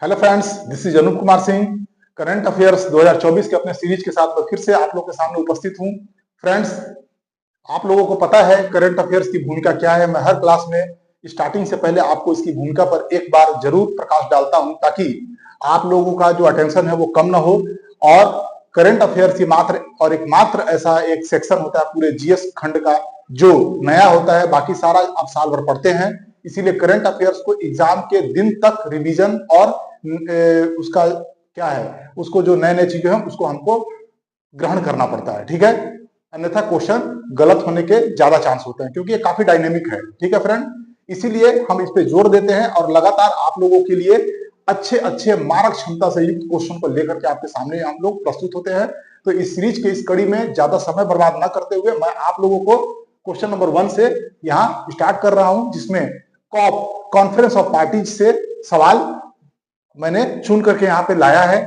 Hello friends, this is Anoop Kumar Singh. Current affairs 2024 के अपने series के साथ मैं फिर से आप लोगों के सामने उपस्थित हूं। फ्रेंड्स, आप लोगों को पता है करंट अफेयर्स की भूमिका क्या है। मैं हर क्लास में स्टार्टिंग से पहले आपको इसकी भूमिका पर एक बार जरूर प्रकाश डालता हूं, ताकि आप लोगों का जो अटेंशन है वो कम ना हो। और करंट अफेयर्स ही मात्र और एकमात्र ऐसा एक सेक्शन होता है पूरे जीएस खंड का जो नया होता है। बाकी सारा आप साल भर पढ़ते हैं, इसीलिए करंट अफेयर्स को एग्जाम के दिन तक रिवीजन और उसका क्या है, उसको जो नए नए चीजें हैं उसको हमको ग्रहण करना पड़ता है, ठीक है। अन्यथा क्वेश्चन गलत होने के ज्यादा चांस होते हैं, क्योंकि ये काफी डायनेमिक है, ठीक है फ्रेंड। इसीलिए हम इस पे जोर देते हैं और लगातार आप लोगों के लिए अच्छे अच्छे मारक क्षमता से युक्त क्वेश्चन को लेकर के आपके सामने हम लोग प्रस्तुत होते हैं। तो इस सीरीज के इस कड़ी में ज्यादा समय बर्बाद ना करते हुए मैं आप लोगों को क्वेश्चन नंबर 1 से यहाँ स्टार्ट कर रहा हूं, जिसमें कॉप कॉन्फ्रेंस ऑफ पार्टीज से सवाल मैंने चुन करके यहाँ पे लाया है।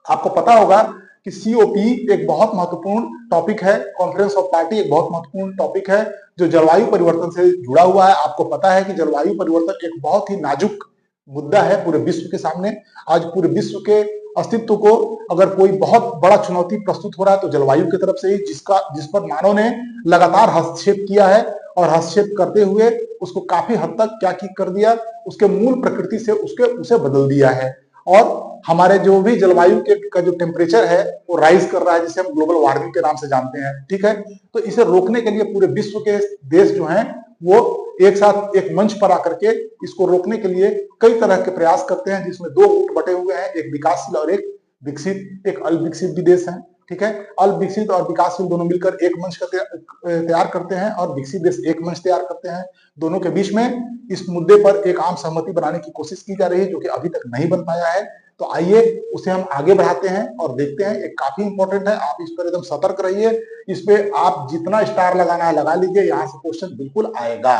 आपको पता होगा कि सीओपी एक बहुत महत्वपूर्ण टॉपिक है, कॉन्फ्रेंस ऑफ पार्टी एक बहुत महत्वपूर्ण टॉपिक है जो जलवायु परिवर्तन से जुड़ा हुआ है। आपको पता है कि जलवायु परिवर्तन एक बहुत ही नाजुक मुद्दा है पूरे विश्व के सामने। आज पूरे विश्व के अस्तित्व को अगर कोई बहुत बड़ा चुनौती प्रस्तुत हो रहा है तो जलवायु की तरफ से ही, जिस पर मानव ने लगातार हस्तक्षेप किया है और हस्तक्षेप करते हुए उसको काफी हद तक क्या कर दिया, उसके मूल प्रकृति से उसे बदल दिया है। और हमारे जो भी जलवायु का जो टेम्परेचर है वो राइज कर रहा है, जिसे हम ग्लोबल वार्मिंग के नाम से जानते हैं, ठीक है। तो इसे रोकने के लिए पूरे विश्व के देश जो हैं वो एक साथ एक मंच पर आकर के इसको रोकने के लिए कई तरह के प्रयास करते हैं, जिसमें दो गुट बटे हुए हैं, एक विकासशील और एक विकसित। एक अल्पविकसित भी देश है, ठीक है। अल्पविकसित और विकासशील दोनों मिलकर एक मंच का तैयार करते हैं और विकसित देश एक मंच तैयार करते हैं। दोनों के बीच में इस मुद्दे पर एक आम सहमति बनाने की कोशिश की जा रही है, जो कि अभी तक नहीं बन पाया है। तो आइए उसे हम आगे बढ़ाते हैं और देखते हैं। एक काफी इंपॉर्टेंट है, आप इस पर एकदम सतर्क रहिए। इस पे आप जितना स्टार लगाना है लगा लीजिए, यहाँ से क्वेश्चन बिल्कुल आएगा,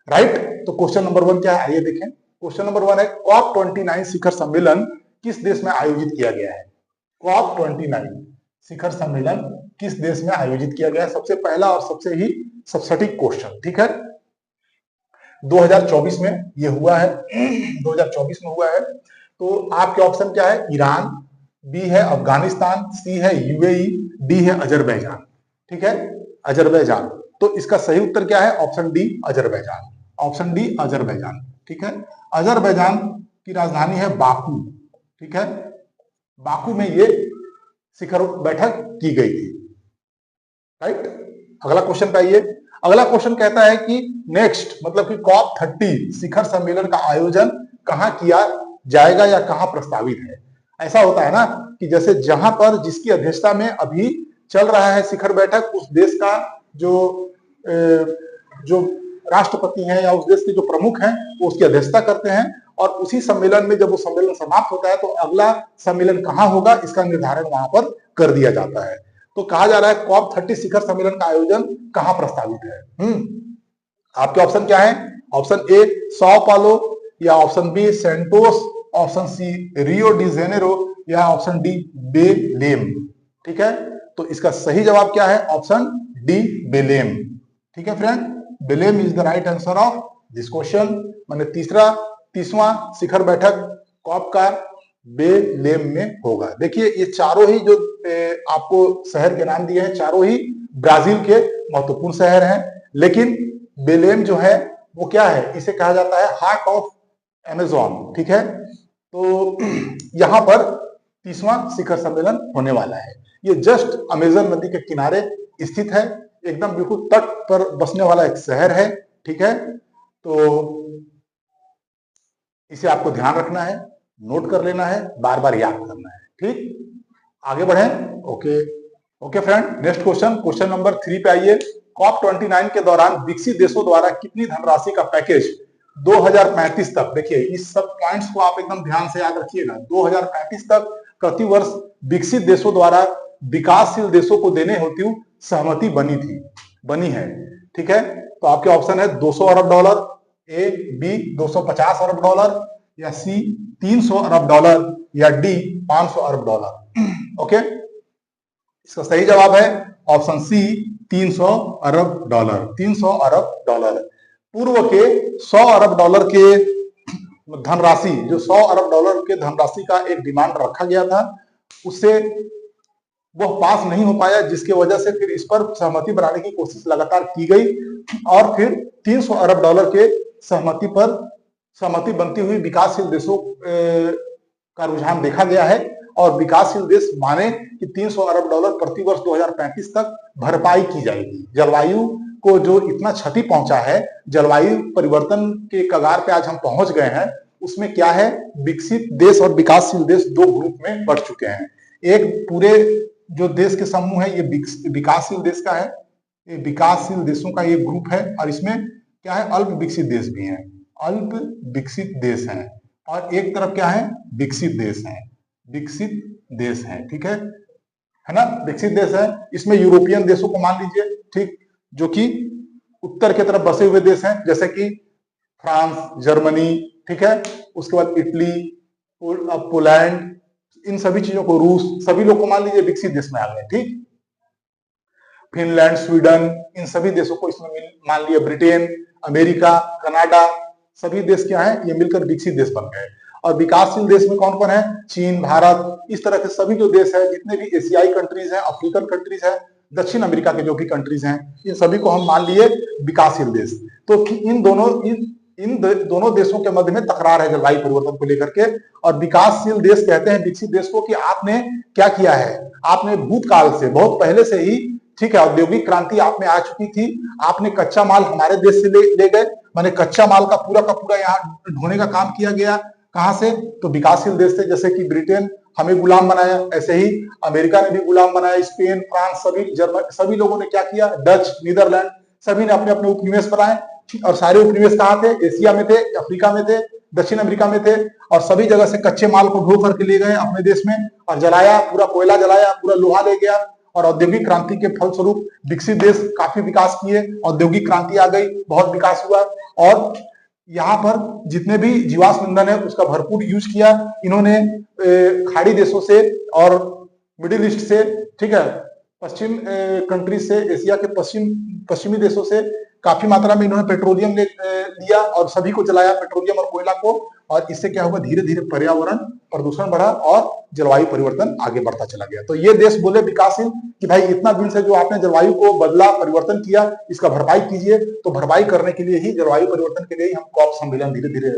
राइट। तो क्वेश्चन नंबर 1 क्या है, आइए देखें। क्वेश्चन नंबर 1 है, COP29 शिखर सम्मेलन किस देश में आयोजित किया गया है। COP29 शिखर सम्मेलन किस देश में आयोजित किया गया है, सबसे पहला और सबसे ही सटीक क्वेश्चन, ठीक है। 2024 में ये हुआ है, 2024 में हुआ है। तो आपके ऑप्शन क्या है, ईरान, बी है अफगानिस्तान, सी है यूएई, डी है अजरबैजान, ठीक है, अजरबैजान। तो इसका सही उत्तर क्या है, option D Azerbaijan, option D Azerbaijan, ठीक है। अजरबैजान की राजधानी है बाकू, ठीक है। बाकू में ये शिखर बैठक की गई थी, राइट। अगला क्वेश्चन पे आइए। अगला क्वेश्चन कहता है कि नेक्स्ट मतलब कि COP30 शिखर सम्मेलन का आयोजन कहां किया जाएगा या कहां प्रस्तावित है। ऐसा होता है ना कि जैसे जहां पर जिसकी अध्यक्षता में अभी चल रहा है शिखर बैठक, उस देश का जो राष्ट्रपति हैं या उस देश के जो प्रमुख हैं वो उसकी अध्यक्षता करते हैं, और उसी सम्मेलन में जब वो सम्मेलन समाप्त होता है तो अगला सम्मेलन कहां होगा इसका निर्धारण वहां पर कर दिया जाता है। तो कहा जा रहा है COP30 शिखर सम्मेलन का आयोजन कहां प्रस्तावित है। आपके ऑप्शन क्या है, ऑप्शन ए sao पालो, या option B Santos, option C Rio de Janeiro, या ऑप्शन डी बेलेम, ठीक है। तो इसका सही जवाब क्या है, ऑप्शन डी बेलेम, ठीक है friend. बेलेम is the right answer of this question. मैंने 30वां शिखर बैठक कॉप का बेलेम में होगा। देखिए ये चारों ही जो आपको शहर के नाम दिए हैं, चारों ही ब्राजील के महत्वपूर्ण शहर हैं, लेकिन बेलेम जो है वो क्या है, इसे कहा जाता है हार्ट ऑफ अमेज़न, ठीक है। तो यहां पर 30वां शिखर सम्मेलन होने वाला है। ये जस्ट अमेज़न नदी के किनारे स्थित है, एकदम बिल्कुल तट पर बसने वाला एक शहर है, ठीक है। तो इसे आपको ध्यान रखना है, नोट कर लेना है, बार बार याद करना है, ठीक। आगे बढ़ें। Okay friend, next question, question number 3 पे आइए। COP29 के दौरान विकसित देशों द्वारा कितनी धनराशि का पैकेज 2035 तक, देखिए इस सब पॉइंट्स को आप एकदम ध्यान से याद रखिएगा, 2035 तक प्रतिवर्ष विकसित देशों द्वारा विकासशील देशों को देने हेतु सहमति बनी है, ठीक है। तो आपके ऑप्शन है 200 अरब डॉलर, ए बी 250 अरब डॉलर, या सी 300 अरब डॉलर, या डी 500 अरब डॉलर। ओके, इसका सही जवाब है ऑप्शन सी 300 अरब डॉलर, 300 अरब डॉलर। पूर्व के 100 अरब डॉलर के धनराशि जो 100 अरब डॉलर के धनराशि का एक डिमांड रखा गया था, उससे वह पास नहीं हो पाया, जिसकी वजह से फिर इस पर सहमति बनाने की कोशिश लगातार की गई और फिर 300 अरब डॉलर के सहमति बनती हुई विकासशील देशों का रुझान देखा गया है और विकासशील देश माने कि 300 अरब डॉलर प्रति वर्ष 2035 तक भरपाई की जाएगी। जलवायु को जो इतना क्षति पहुंचा है, जलवायु परिवर्तन के कगार पे आज हम पहुंच गए हैं, उसमें क्या है, विकसित देश और विकासशील देश दो ग्रुप में बढ़ चुके हैं। एक पूरे जो देश के समूह है, ये विकासशील देश का है, ये विकासशील देशों का ये ग्रुप है और इसमें क्या है, अल्प विकसित देश भी हैं, अल्प विकसित देश हैं और एक तरफ क्या है, विकसित देश हैं, विकसित देश हैं, ठीक है ना, विकसित देश है। इसमें यूरोपियन देशों को मान लीजिए, ठीक, जो कि उत्तर की तरफ बसे हुए देश हैं, जैसे कि फ्रांस, जर्मनी, ठीक है, उसके बाद इटली, पोलैंड, इन सभी चीजों को, रूस, सभी लोग को मान लीजिए विकसित देश में आ गए, ठीक। फिनलैंड, स्वीडन, इन सभी देशों को इसमें मान लिया, ब्रिटेन, अमेरिका, कनाडा, सभी देश क्या है, ये मिलकर विकसित देश बन गए। और विकासशील देश में कौन कौन है, चीन, भारत, इस तरह के सभी जो देश है, जितने भी एशियाई कंट्रीज हैं, अफ्रीकन कंट्रीज है, दक्षिण अमेरिका के जो भी कंट्रीज हैं, इन सभी को हम मान लिए विकासशील देश। तो इन दोनों देशों के मध्य में तकरार है जलवायु परिवर्तन को लेकर के, और विकासशील देश कहते हैं विकसित देश को कि आपने क्या किया है, आपने भूतकाल से, बहुत पहले से ही, ठीक है, औद्योगिक क्रांति आप में आ चुकी थी, आपने कच्चा माल हमारे देश से ले गए, माने कच्चा माल का पूरा यहाँ ढोने का काम किया गया, कहां से, तो विकासशील देश से। जैसे कि ब्रिटेन हमें गुलाम बनाया, ऐसे ही अमेरिका ने भी गुलाम बनाया, स्पेन, फ्रांस, सभी लोगों ने क्या किया, डच, नीदरलैंड, सभी ने अपने अपने उपनिवेश बनाए, और सारे उपनिवेश कहाँ थे, एशिया में थे, अफ्रीका में थे, दक्षिण अमेरिका में थे, और सभी जगह से कच्चे माल को ढो करके ले गए अपने देश में और जलाया, पूरा कोयला जलाया, पूरा लोहा ले गया, और औद्योगिक क्रांति के फलस्वरूप विकसित देश काफी विकास किए, औद्योगिक क्रांति आ गई, बहुत विकास हुआ, और यहाँ पर जितने भी जीवाश्म ईंधन है उसका भरपूर यूज किया इन्होंने, खाड़ी देशों से और मिडिल ईस्ट से, ठीक है, पश्चिम कंट्री से, एशिया के पश्चिमी देशों से काफी मात्रा में इन्होंने पेट्रोलियम लिया और सभी को जलाया, पेट्रोलियम और कोयला को, और इससे क्या हुआ, धीरे धीरे पर्यावरण प्रदूषण बढ़ा और जलवायु परिवर्तन आगे बढ़ता चला गया। तो ये देश बोले विकासशील कि भाई इतना दिन से जो आपने जलवायु को बदला, परिवर्तन किया, इसका भरपाई कीजिए। तो भरपाई करने के लिए ही, जलवायु परिवर्तन के लिए ही हम कॉप सम्मेलन धीरे धीरे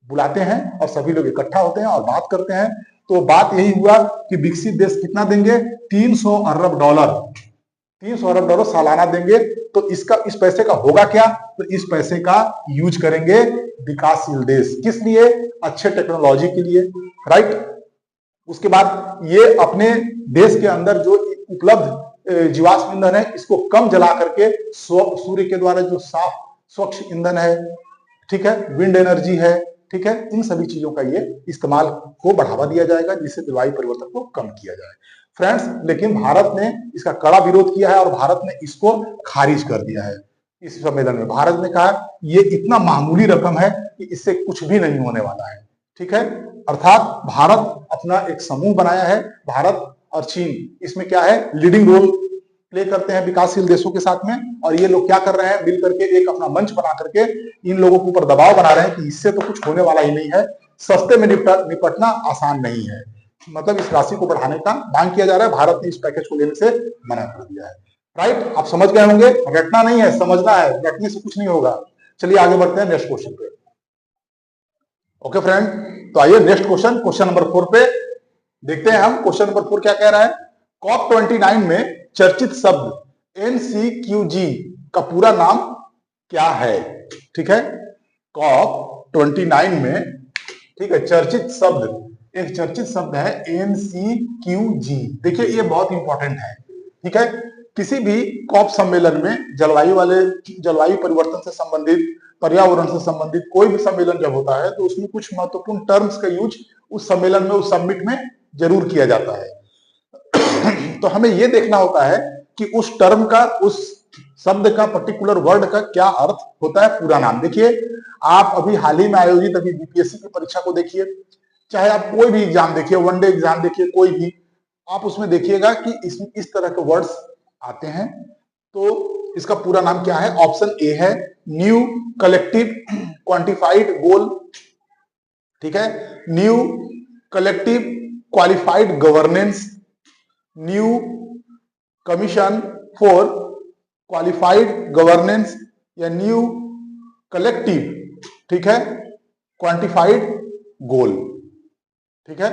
बुलाते हैं और सभी लोग इकट्ठा होते हैं और बात करते हैं। तो बात यही हुआ कि विकसित देश कितना देंगे, 300 अरब डॉलर, 300 अरब डॉलर सालाना देंगे। तो इस पैसे का होगा क्या, तो इस पैसे का यूज करेंगे विकासशील देश, किस लिए, अच्छे टेक्नोलॉजी के लिए, राइट। उसके बाद ये अपने देश के अंदर जो उपलब्ध जीवाश्म ईंधन है इसको कम जला करके सूर्य के द्वारा जो साफ स्वच्छ ईंधन है, ठीक है, विंड एनर्जी है, ठीक है, इन सभी चीजों का ये इस्तेमाल को बढ़ावा दिया जाएगा, जिससे जलवायु परिवर्तन को कम किया जाए। फ्रेंड्स, लेकिन भारत ने इसका कड़ा विरोध किया है और भारत ने इसको खारिज कर दिया है। इस सम्मेलन में भारत ने कहा ये इतना मामूली रकम है कि इससे कुछ भी नहीं होने वाला है, ठीक है। अर्थात भारत अपना एक समूह बनाया है, भारत और चीन इसमें क्या है, लीडिंग रोल प्ले करते हैं विकासशील देशों के साथ में, और ये लोग क्या कर रहे हैं, मिल करके एक अपना मंच बना करके इन लोगों के ऊपर दबाव बना रहे हैं कि इससे तो कुछ होने वाला ही नहीं है, सस्ते में निपटना आसान नहीं है। मतलब इस राशि को बढ़ाने का मांग किया जा रहा है, भारत ने इस पैकेज को लेने से मना कर दिया है, राइट। आप समझ गए होंगे, रटना नहीं है, समझना है, रटने से कुछ नहीं होगा। चलिए आगे बढ़ते हैं नेक्स्ट क्वेश्चन पे। ओके फ्रेंड, तो आइए नेक्स्ट क्वेश्चन नंबर 4 पे देखते हैं हम। क्वेश्चन नंबर 4 क्या कह रहा है, कॉप 29 में चर्चित शब्द NCQG का पूरा नाम क्या है, ठीक है। कॉप 29 में, ठीक है, एक चर्चित शब्द है NCQG। देखिए ये बहुत इंपॉर्टेंट है, ठीक है। किसी भी कॉप सम्मेलन में जलवायु परिवर्तन से संबंधित, पर्यावरण से संबंधित कोई भी सम्मेलन जब होता है तो उसमें कुछ महत्वपूर्ण टर्म्स का यूज उस सम्मेलन में, उस समिट में जरूर किया जाता है। तो हमें यह देखना होता है कि उस टर्म का, उस शब्द का, पर्टिकुलर वर्ड का क्या अर्थ होता है, पूरा नाम। देखिए आप अभी हाल ही में आयोजित अभी बीपीएससी की परीक्षा को देखिए, चाहे आप कोई भी एग्जाम देखिए, वनडे एग्जाम देखिए, कोई भी, आप उसमें देखिएगा कि इस तरह के वर्ड्स आते हैं। तो इसका पूरा नाम क्या है, ऑप्शन ए है न्यू कलेक्टिव क्वांटिफाइड गोल ठीक है। New collective qualified governance, new commission for qualified governance या न्यू कलेक्टिव, ठीक है, क्वांटिफाइड गोल, ठीक है।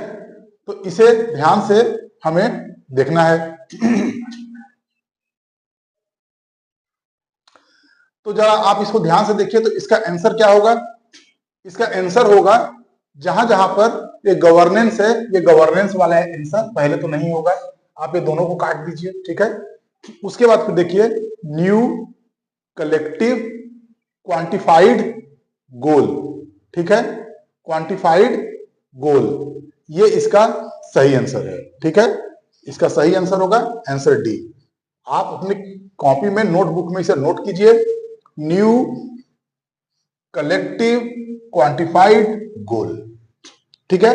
तो इसे ध्यान से हमें देखना है। तो जरा आप इसको ध्यान से देखिए, तो इसका आंसर क्या होगा? इसका आंसर होगा जहां जहां पर ये गवर्नेंस है, ये गवर्नेंस वाला है आंसर, पहले तो नहीं होगा, आप ये दोनों को काट दीजिए, ठीक है। उसके बाद फिर देखिए न्यू कलेक्टिव क्वांटिफाइड गोल, ठीक है, क्वांटिफाइड गोल, ये इसका सही आंसर है, ठीक है। इसका सही आंसर होगा आंसर डी। आप अपनी कॉपी में नोटबुक में इसे नोट कीजिए, न्यू कलेक्टिव क्वांटिफाइड गोल, ठीक है।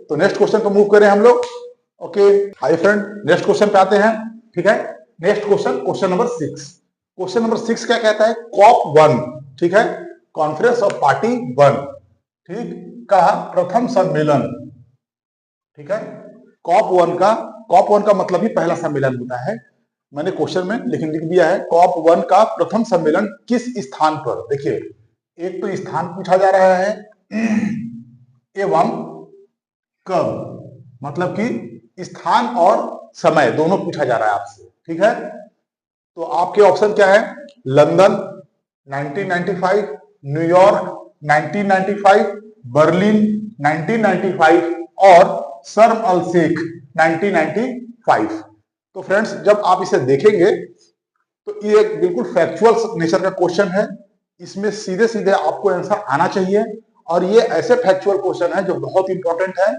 तो नेक्स्ट क्वेश्चन पर मूव करें हम लोग। Okay hi friend, next question पे आते हैं, ठीक है। Next question, question number 6। Question number 6 क्या कहता है? कॉप 1, ठीक है, कॉन्फ्रेंस ऑफ पार्टी 1, ठीक, का प्रथम सम्मेलन, ठीक है। कॉप 1 का मतलब ही पहला सम्मेलन होता है। मैंने क्वेश्चन में लिख दिया है, कॉप 1 का प्रथम सम्मेलन किस स्थान पर? देखिए एक तो स्थान पूछा जा रहा है एवं कब, मतलब कि स्थान और समय दोनों पूछा जा रहा है आपसे, ठीक है। तो आपके ऑप्शन क्या है? लंदन 1995, न्यूयॉर्क 1995, बर्लिन 1995 और शर्म अल शेख 1995। तो फ्रेंड्स जब आप इसे देखेंगे तो ये एक बिल्कुल फैक्चुअल नेचर का क्वेश्चन है, इसमें सीधे सीधे आपको आंसर आना चाहिए, और ये ऐसे फैक्चुअल क्वेश्चन है जो बहुत इंपॉर्टेंट है,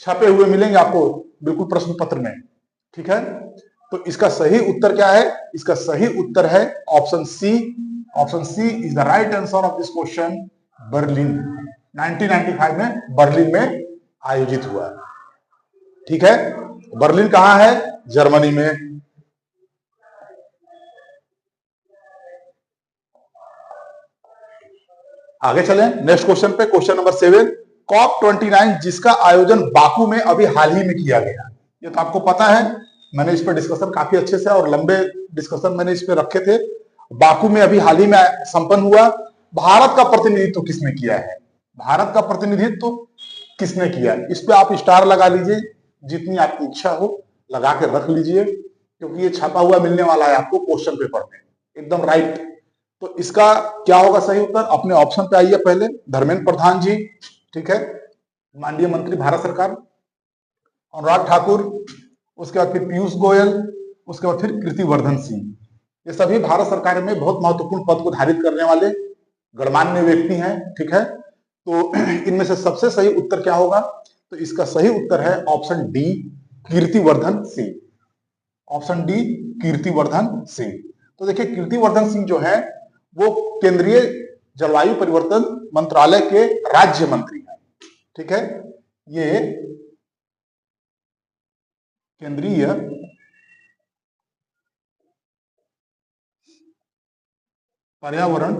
छपे हुए मिलेंगे आपको बिल्कुल प्रश्न पत्र में, ठीक है। तो इसका सही उत्तर क्या है? इसका सही उत्तर है option C. Option C is the right answer of this question, Berlin. 1995 में बर्लिन में आयोजित हुआ, ठीक है। बर्लिन कहां है? जर्मनी में। आगे चलें नेक्स्ट क्वेश्चन पे, क्वेश्चन नंबर 7। कॉप 29 जिसका आयोजन बाकू में अभी हाल ही में किया गया, ये तो आपको पता है, मैंने इस पर डिस्कशन काफी अच्छे से और लंबे डिस्कशन मैंने इस पर रखे थे। बाकू में अभी हाल ही में संपन्न हुआ। भारत का प्रतिनिधित्व किसने किया है? भारत का प्रतिनिधित्व किसने किया है? इस पे आप स्टार लगा लीजिए, जितनी आपकी इच्छा हो लगा के रख लीजिए, क्योंकि ये छपा हुआ मिलने वाला है आपको क्वेश्चन पेपर में, एकदम राइट। तो इसका क्या होगा सही उत्तर? अपने ऑप्शन पे आइए पहले। धर्मेंद्र प्रधान जी, ठीक है, माननीय मंत्री भारत सरकार, अनुराग ठाकुर, उसके बाद फिर पीयूष गोयल, उसके बाद फिर कीर्तिवर्धन सिंह। ये सभी भारत सरकार में बहुत महत्वपूर्ण पद को धारित करने वाले गणमान्य व्यक्ति हैं, ठीक है। तो इनमें से सबसे सही उत्तर क्या होगा? तो इसका सही उत्तर है option D, Kirtivardhan Singh. Option D, Kirtivardhan Singh. तो देखिए कीर्तिवर्धन सिंह जो है वो केंद्रीय जलवायु परिवर्तन मंत्रालय के राज्य मंत्री हैं, ठीक है। ये केंद्रीय पर्यावरण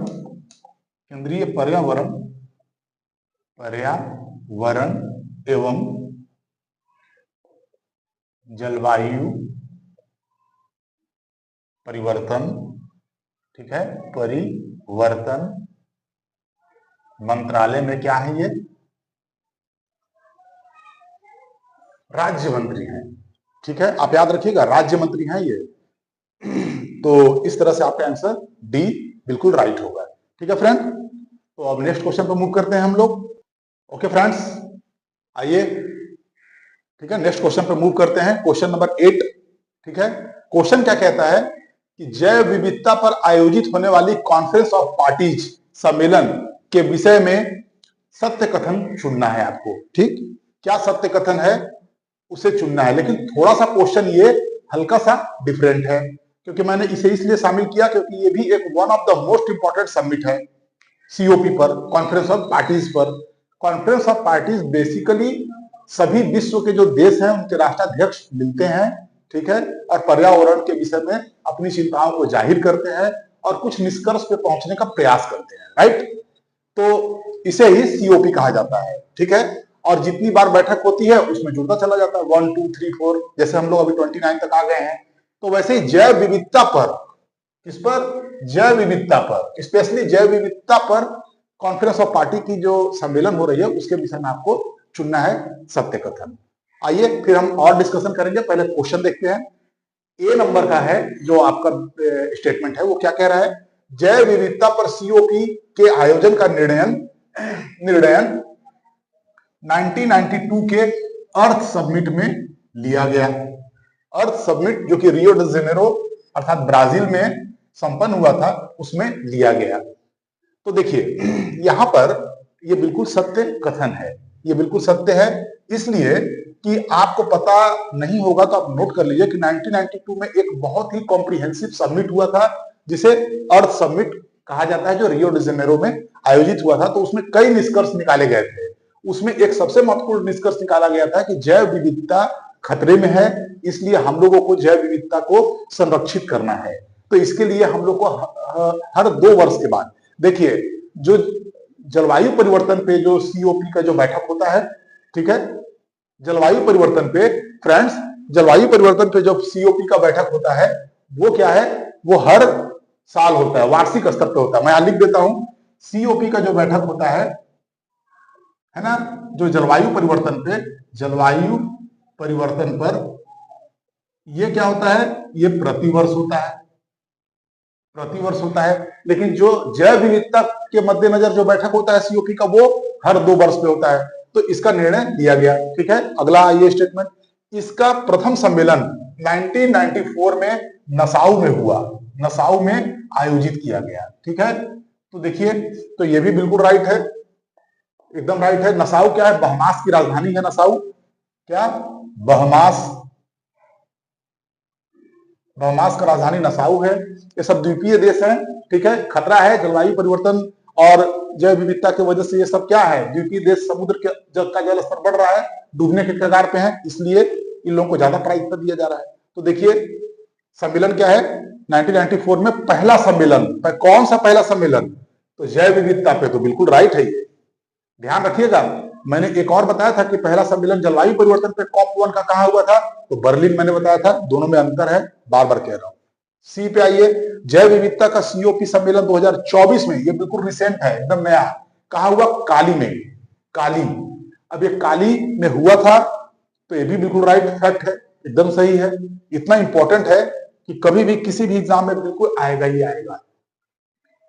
एवं जलवायु परिवर्तन, ठीक है, परिवर्तन मंत्रालय में क्या है? ये राज्य मंत्री हैं, ठीक है। आप याद रखिएगा राज्य मंत्री हैं ये। तो इस तरह से आपका आंसर डी बिल्कुल राइट होगा, ठीक है फ्रेंड। तो अब नेक्स्ट क्वेश्चन पर मूव करते हैं हम लोग। ओके फ्रेंड्स आइए, ठीक है, नेक्स्ट क्वेश्चन पर मूव करते हैं, क्वेश्चन नंबर 8, ठीक है। क्वेश्चन क्या कहता है कि जैव विविधता पर आयोजित होने वाली कॉन्फ्रेंस ऑफ पार्टीज सम्मेलन के विषय में सत्य कथन चुनना है आपको, ठीक। क्या सत्य कथन है उसे चुनना है, लेकिन थोड़ा सा क्वेश्चन ये हल्का सा डिफरेंट है, क्योंकि मैंने इसे इसलिए शामिल किया क्योंकि ये भी एक one of the most important summit है सीओपी पर, कॉन्फ्रेंस ऑफ पार्टीज पर। कॉन्फ्रेंस ऑफ पार्टीज बेसिकली सभी विश्व के जो देश हैं उनके राष्ट्राध्यक्ष मिलते हैं, ठीक है, और पर्यावरण के विषय में अपनी चिंताओं को जाहिर करते हैं और कुछ निष्कर्ष पे पहुंचने का प्रयास करते हैं, राइट। तो इसे ही सीओपी कहा जाता है, ठीक है। और जितनी बार बैठक होती है उसमें जुड़ता चला जाता है, 1 2 3 4, जैसे हम लोग अभी 29 तक आ गए हैं। तो वैसे ही जैव विविधता पर, किस पर, जैव विविधता पर, स्पेशली जैव विविधता पर कॉन्फ्रेंस ऑफ पार्टी की जो सम्मेलन हो रही है उसके विषय में आपको चुनना है सत्य कथन। आइए फिर हम और डिस्कशन करेंगे, पहले क्वेश्चन देखते हैं। ए नंबर का है जो आपका स्टेटमेंट है, वो क्या कह रहा है, जैव विविधता पर सीओपी के आयोजन का निर्णय 1992 के अर्थ समिट में लिया गया। अर्थ समिट जो कि रियो डी जेनेरो अर्थात ब्राजील में संपन्न हुआ था, उसमें लिया गया। तो देखिए यहां पर ये बिल्कुल सत्य कथन है, ये बिल्कुल सत्य है, इसलिए कि आपको पता नहीं होगा तो आप नोट कर लीजिए कि 1992 में एक बहुत ही कॉम्प्रिहेंसिव समिट हुआ था जिसे अर्थ समिट कहा जाता है, जो रियो डी जेनेरो में आयोजित हुआ था। तो उसमें कई निष्कर्ष निकाले गए थे। उसमें एक सबसे महत्वपूर्ण निष्कर्ष निकाला गया था कि जैव विविधता खतरे में है, इसलिए हम लोगों को जैव विविधता को संरक्षित करना है। तो इसके लिए हम लोग को हर 2 वर्ष के बाद, देखिए जो जलवायु परिवर्तन पे जो सीओपी का जो बैठक होता है, ठीक है, जलवायु परिवर्तन पे फ्रेंड्स, जलवायु परिवर्तन पे जो सीओपी का बैठक होता है वो क्या है, वो हर साल होता है, वार्षिक स्तर पे होता है। मैं यहां लिख देता हूं, सीओपी का जो बैठक होता है ना, जो जलवायु परिवर्तन पर ये क्या होता है, ये प्रतिवर्ष होता है, प्रतिवर्ष होता है। लेकिन जो जैव विविधता के मद्देनजर जो बैठक होता है सीओपी का, वो हर 2 वर्ष पे होता है। तो इसका निर्णय लिया गया, ठीक है। अगला आइए स्टेटमेंट, इसका प्रथम सम्मेलन 1994 में नसाउ में हुआ, नसाउ में आयोजित किया गया, ठीक है। तो देखिए, तो ये भी बिल्कुल राइट है, एकदम राइट है। नसाउ क्या है, बहमास की राजधानी है नसाउ, क्या, बहमास का राजधानी नसाउ है। ये सब द्वीपीय देश है, ठीक है। खतरा है जलवायु परिवर्तन और जैव विविधता की वजह से, ये सब क्या है, द्वीपीय देश, समुद्र के का जल स्तर बढ़ रहा है, डूबने के कगार पे है, इसलिए इन लोगों को ज्यादा प्राथमिकता दिया जा रहा है। तो देखिए सम्मेलन क्या है, 1994 में पहला सम्मेलन, कौन सा पहला सम्मेलन, तो जैव विविधता पे, तो बिल्कुल राइट है ये, ध्यान रखिएगा। मैंने एक और बताया था कि पहला सम्मेलन जलवायु परिवर्तन पे COP1 का कहां हुआ था, तो बर्लिन मैंने बताया था, दोनों में अंतर है, बार बार कह रहा हूं। सी पे आइए, जैव विविधता का सीओपी सम्मेलन 2024 में, ये बिल्कुल रिसेंट है, एकदम नया, कहां हुआ, काली में, काली। अब ये काली में हुआ था, तो ये भी बिल्कुल राइट फैक्ट है, एकदम सही है। इतना इंपॉर्टेंट है कि कभी भी किसी भी एग्जाम में बिल्कुल आएगा ही आएगा।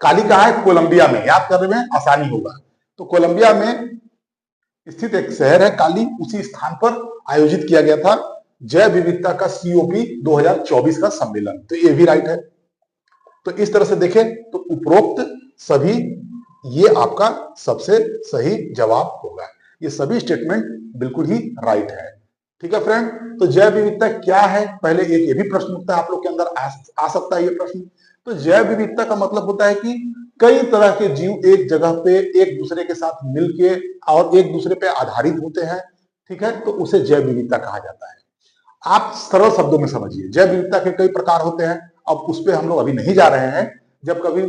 काली कहा है, कोलंबिया में, याद करने में आसानी होगा। तो कोलंबिया में स्थित एक शहर है काली, उसी स्थान पर आयोजित किया गया था जैव विविधता का सीओपी 2024 का सम्मेलन। तो ये भी राइट है। तो इस तरह से देखें तो उपरोक्त सभी, ये आपका सबसे सही जवाब होगा। ये सभी स्टेटमेंट बिल्कुल ही राइट है, ठीक है फ्रेंड। तो जैव विविधता क्या है, पहले एक ये भी प्रश्न उठता है आप लोग के अंदर, आ सकता है ये प्रश्न। तो जैव विविधता का मतलब होता है कि कई तरह के जीव एक जगह पे एक दूसरे के साथ मिलके और एक दूसरे पे आधारित होते हैं, ठीक है, तो उसे जैव विविधता कहा जाता है। आप सरल शब्दों में समझिए, जैव विविधता के कई प्रकार होते हैं, अब उस पर हम लोग अभी नहीं जा रहे हैं। जब कभी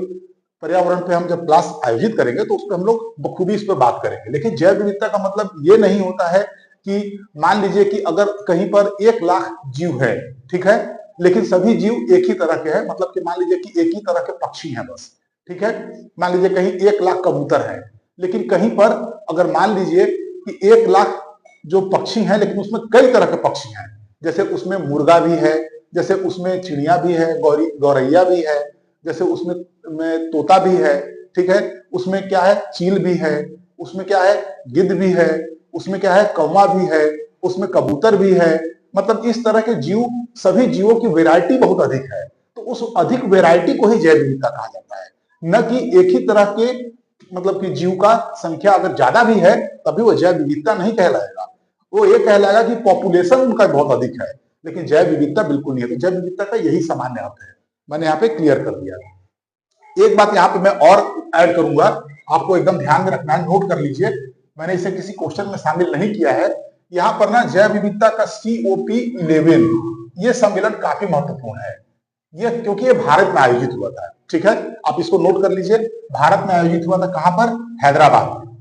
पर्यावरण पे हम जब क्लास आयोजित करेंगे तो उस पर हम लोग बखूबी इस पर बात करेंगे। लेकिन जैव विविधता का मतलब ये नहीं होता है कि मान लीजिए कि अगर कहीं पर 1 लाख जीव है, ठीक है, लेकिन सभी जीव एक ही तरह के हैं, मतलब कि मान लीजिए कि एक ही तरह के पक्षी हैं बस, ठीक है। मान लीजिए कहीं 1 लाख कबूतर है, लेकिन कहीं पर अगर मान लीजिए कि 1 लाख जो पक्षी हैं, लेकिन उसमें कई तरह के पक्षी हैं, जैसे उसमें मुर्गा भी है, जैसे उसमें चिड़िया भी है, गौरैया भी है, जैसे उसमें तोता भी है, ठीक है, उसमें क्या है, चील भी है, उसमें क्या है, गिद्ध भी है, उसमें क्या है, कौवा भी है, उसमें कबूतर भी है। मतलब इस तरह के जीव, सभी जीवों की वैरायटी बहुत अधिक है, तो उस अधिक वैरायटी को ही जैव विविधता कहा जाता है, न कि एक ही तरह के, मतलब कि जीव का संख्या अगर ज्यादा भी है तभी वो जैव विविधता नहीं कहलाएगा। वो ये कहलाएगा कि पॉपुलेशन उनका बहुत अधिक है, लेकिन जैव विविधता बिल्कुल नहीं है। तो जैव विविधता का यही सामान्य अर्थ है, मैंने यहाँ पे क्लियर कर दिया। एक बात यहाँ पे मैं और ऐड करूंगा, आपको एकदम ध्यान में रखना है, नोट कर लीजिए, मैंने इसे किसी क्वेश्चन में शामिल नहीं किया है। यहाँ पर ना जैव विविधता का COP11 ये सम्मेलन काफी महत्वपूर्ण है। ये क्योंकि ये भारत में आयोजित हुआ था, ठीक है, आप इसको नोट कर लीजिए। भारत में आयोजित हुआ था, कहां पर? हैदराबाद में।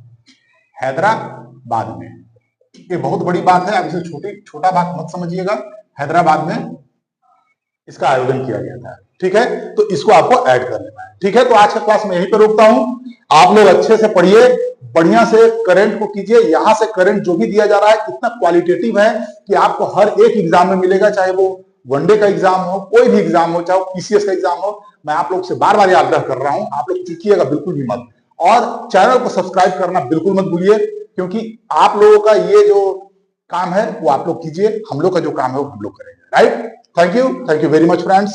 हैदराबाद में, ये बहुत बड़ी बात है, आप इसे छोटा बात मत समझिएगा। हैदराबाद में इसका आयोजन किया गया था, ठीक है, तो इसको आपको ऐड कर लेना है, ठीक है। तो आज का क्लास मैं यहीं पे रोकता हूं। आप लोग अच्छे से पढ़िए, बढ़िया से करंट को कीजिए। यहां से करंट जो भी दिया जा रहा है इतना क्वालिटेटिव है कि आपको हर एक एग्जाम में मिलेगा, चाहे वो वनडे का एग्जाम हो, कोई भी एग्जाम हो, चाहे वो पीसीएस का एग्जाम हो। मैं आप लोग से बार बार आग्रह कर रहा हूं, आप लोग चूकिएगा बिल्कुल भी मत, और चैनल को सब्सक्राइब करना बिल्कुल मत भूलिए, क्योंकि आप लोगों का ये जो काम है वो आप लोग कीजिए, हम लोग का जो काम है वो हम लोग करेंगे, right. Thank you very much friends.